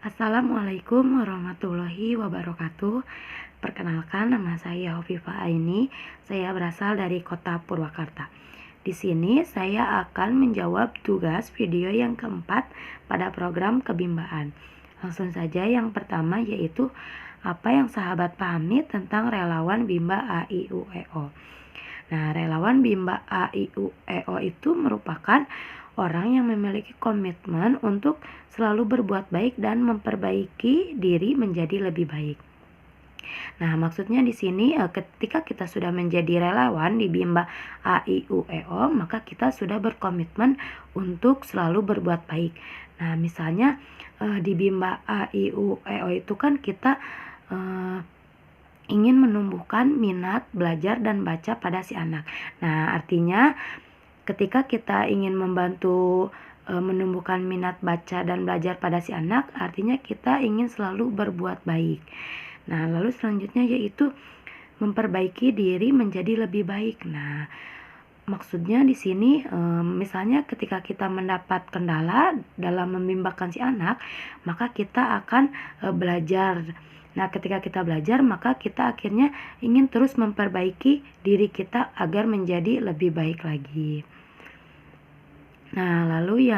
Assalamualaikum warahmatullahi wabarakatuh. Perkenalkan, nama saya Hovifa Aini. Saya berasal dari kota Purwakarta. Di sini saya akan menjawab tugas video yang keempat pada program kebimbaan. Langsung saja yang pertama, yaitu apa yang sahabat pahami tentang relawan Bimba AIUEO. Nah, relawan Bimba AIUEO itu merupakan orang yang memiliki komitmen untuk selalu berbuat baik dan memperbaiki diri menjadi lebih baik. Nah, maksudnya di sini ketika kita sudah menjadi relawan di Bimba AIUEO, maka kita sudah berkomitmen untuk selalu berbuat baik. Nah, misalnya di Bimba AIUEO itu kan kita ingin menumbuhkan minat belajar dan baca pada si anak. Nah, artinya ketika kita ingin membantu menumbuhkan minat baca dan belajar pada si anak, artinya kita ingin selalu berbuat baik. Nah, lalu selanjutnya yaitu memperbaiki diri menjadi lebih baik. Nah, maksudnya di sini misalnya ketika kita mendapat kendala dalam membimbangkan si anak, maka kita akan belajar. Nah, ketika kita belajar, maka kita akhirnya ingin terus memperbaiki diri kita agar menjadi lebih baik lagi. Nah, lalu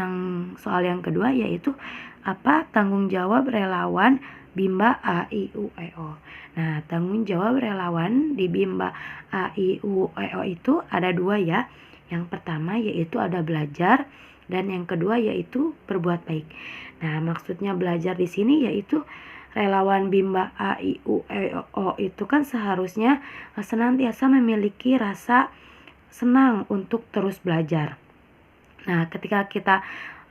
soal yang kedua yaitu apa tanggung jawab relawan Bimba AIUEO. Nah, tanggung jawab relawan di Bimba AIUEO itu ada dua ya. Yang pertama yaitu ada belajar dan yang kedua yaitu berbuat baik. Nah, maksudnya belajar di sini yaitu relawan Bimba AIUEO itu kan seharusnya senantiasa memiliki rasa senang untuk terus belajar. Nah, ketika kita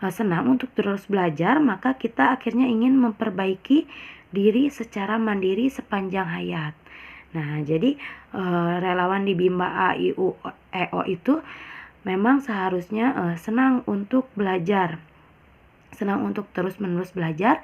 senang untuk terus belajar, maka kita akhirnya ingin memperbaiki diri secara mandiri sepanjang hayat. Nah, jadi relawan di Bimba AIUEO itu memang seharusnya senang untuk belajar, senang untuk terus-menerus belajar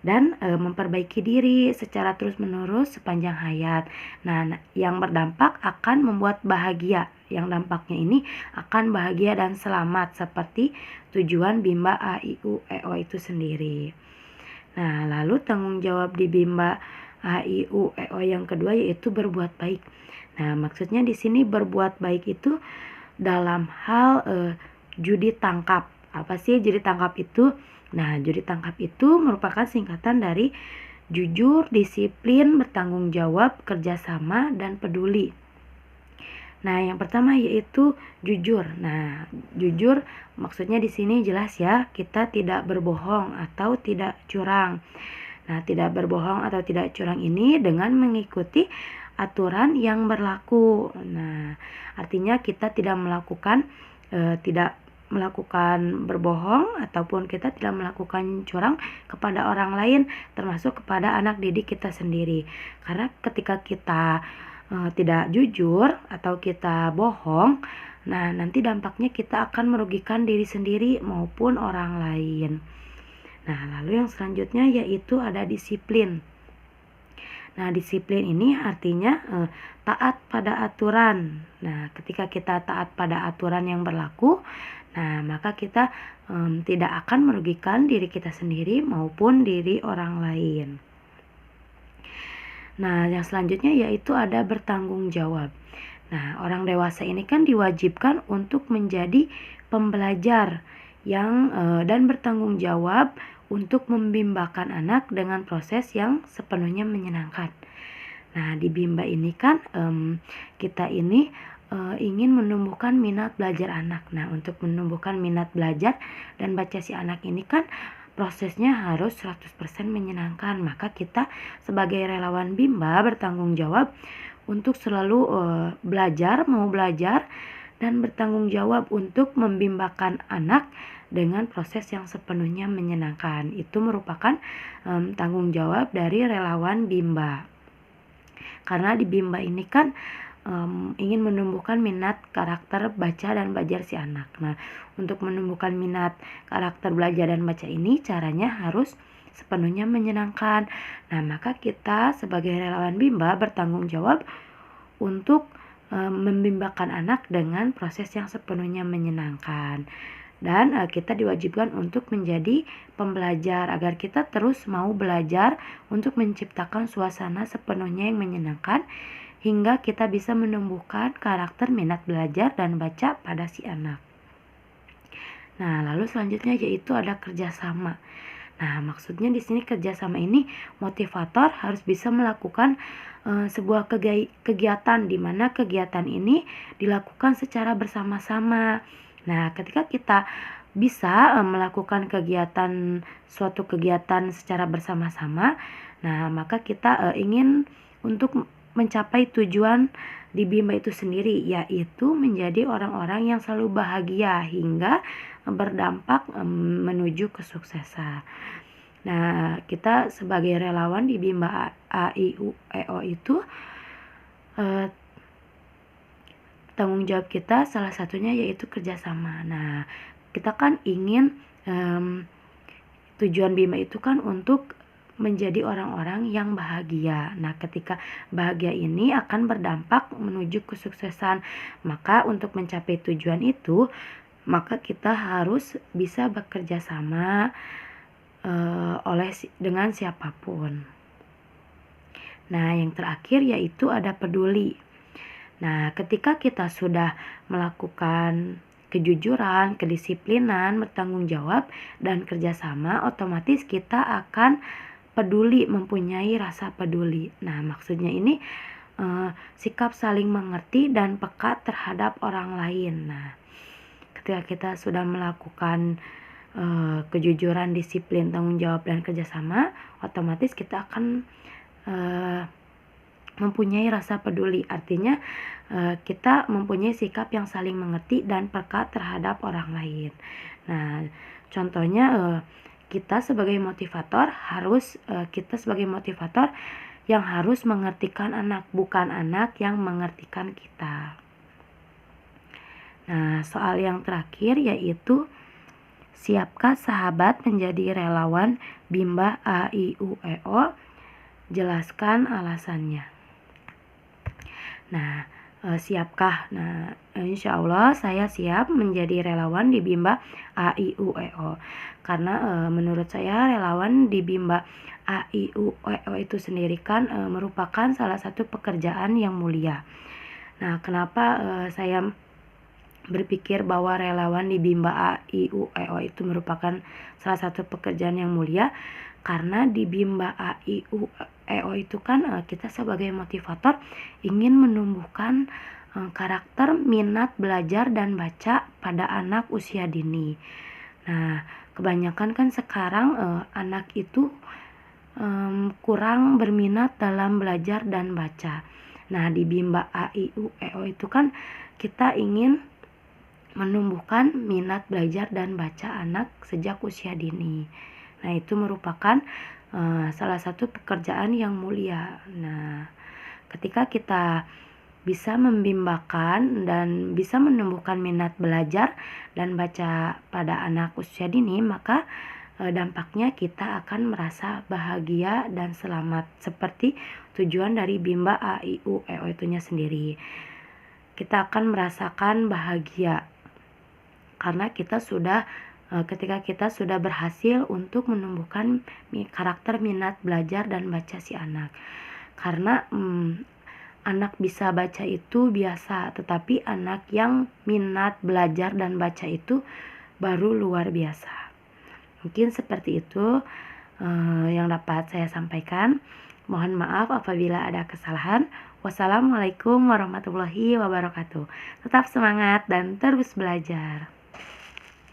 dan memperbaiki diri secara terus-menerus sepanjang hayat. Nah, yang berdampak akan membuat bahagia. Yang dampaknya ini akan bahagia dan selamat seperti tujuan Bimba AIUEO itu sendiri. Nah, lalu tanggung jawab di Bimba AIUEO yang kedua yaitu berbuat baik. Nah, maksudnya di sini berbuat baik itu dalam hal judi tangkap. Apa sih judi tangkap itu? Nah, judi tangkap itu merupakan singkatan dari jujur, disiplin, bertanggung jawab, kerjasama, dan peduli. Nah, yang pertama yaitu jujur. Nah, jujur maksudnya di sini jelas ya, kita tidak berbohong atau tidak curang. Nah, tidak berbohong atau tidak curang ini dengan mengikuti aturan yang berlaku. Nah, artinya kita tidak melakukan berbohong ataupun kita tidak melakukan curang kepada orang lain, termasuk kepada anak didik kita sendiri. Karena ketika kita tidak jujur atau kita bohong, nah nanti dampaknya kita akan merugikan diri sendiri maupun orang lain. Nah, lalu yang selanjutnya yaitu ada disiplin. Nah, disiplin ini artinya taat pada aturan. Nah, ketika kita taat pada aturan yang berlaku, nah maka kita tidak akan merugikan diri kita sendiri maupun diri orang lain. Nah, yang selanjutnya yaitu ada bertanggung jawab. Nah, orang dewasa ini kan diwajibkan untuk menjadi pembelajar dan bertanggung jawab untuk membimbangkan anak dengan proses yang sepenuhnya menyenangkan. Nah, di Bimba ini kan kita ini ingin menumbuhkan minat belajar anak. Nah, untuk menumbuhkan minat belajar dan baca si anak ini kan prosesnya harus 100% menyenangkan. Maka kita sebagai relawan Bimba bertanggung jawab untuk selalu mau belajar dan bertanggung jawab untuk membimbangkan anak dengan proses yang sepenuhnya menyenangkan. Itu merupakan tanggung jawab dari relawan Bimba. Karena di Bimba ini kan ingin menumbuhkan minat karakter baca dan belajar si anak. Nah, untuk menumbuhkan minat karakter belajar dan baca ini caranya harus sepenuhnya menyenangkan. Nah, maka kita sebagai relawan Bimba bertanggung jawab untuk membimbangkan anak dengan proses yang sepenuhnya menyenangkan. dan kita diwajibkan untuk menjadi pembelajar agar kita terus mau belajar untuk menciptakan suasana sepenuhnya yang menyenangkan hingga kita bisa menumbuhkan karakter minat belajar dan baca pada si anak. Nah, lalu selanjutnya yaitu ada kerjasama. Nah, maksudnya di sini kerjasama ini motivator harus bisa melakukan sebuah kegiatan di mana kegiatan ini dilakukan secara bersama-sama. Nah, ketika kita bisa melakukan suatu kegiatan secara bersama-sama, nah maka kita ingin untuk mencapai tujuan di Bimba itu sendiri, yaitu menjadi orang-orang yang selalu bahagia hingga berdampak menuju kesuksesan. Nah, kita sebagai relawan di Bimba AIUEO itu tanggung jawab kita salah satunya yaitu kerjasama. Nah, kita kan ingin tujuan Bimba itu kan untuk menjadi orang-orang yang bahagia. Nah, ketika bahagia ini akan berdampak menuju kesuksesan. Maka untuk mencapai tujuan itu, maka kita harus bisa bekerja sama dengan siapapun. Nah, yang terakhir yaitu ada peduli. Nah, ketika kita sudah melakukan kejujuran, kedisiplinan, bertanggung jawab, dan kerjasama, otomatis kita akan peduli, mempunyai rasa peduli. Nah, maksudnya ini sikap saling mengerti dan peka terhadap orang lain. Nah, ketika kita sudah melakukan kejujuran, disiplin, tanggung jawab, dan kerjasama, otomatis kita akan mempunyai rasa peduli. Artinya kita mempunyai sikap yang saling mengerti dan peka terhadap orang lain. Nah, contohnya kita sebagai motivator yang harus mengertikan anak, bukan anak yang mengertikan kita. Nah, soal yang terakhir yaitu siapkah sahabat menjadi relawan Bimba AIUEO? Jelaskan alasannya. Nah, siapkah? Nah, insya Allah saya siap menjadi relawan di Bimba AIUEO. Karena menurut saya relawan di Bimba AIUEO itu sendiri kan merupakan salah satu pekerjaan yang mulia. Nah, kenapa saya berpikir bahwa relawan di Bimba AIUEO itu merupakan salah satu pekerjaan yang mulia? Karena di Bimba AIUEO itu kan kita sebagai motivator ingin menumbuhkan karakter minat belajar dan baca pada anak usia dini. Nah, kebanyakan kan sekarang anak itu kurang berminat dalam belajar dan baca. Nah, di Bimba AIUEO itu kan kita ingin menumbuhkan minat belajar dan baca anak sejak usia dini. Nah, itu merupakan salah satu pekerjaan yang mulia. Nah, ketika kita bisa membimbakan dan bisa menumbuhkan minat belajar dan baca pada anak usia dini, maka dampaknya kita akan merasa bahagia dan selamat seperti tujuan dari Bimba AIUEO itunya sendiri. Kita akan merasakan bahagia karena ketika kita sudah berhasil untuk menumbuhkan karakter minat belajar dan baca si anak. Karena anak bisa baca itu biasa, tetapi anak yang minat belajar dan baca itu baru luar biasa. Mungkin seperti itu yang dapat saya sampaikan. Mohon maaf apabila ada kesalahan. Wassalamualaikum warahmatullahi wabarakatuh. Tetap semangat dan terus belajar.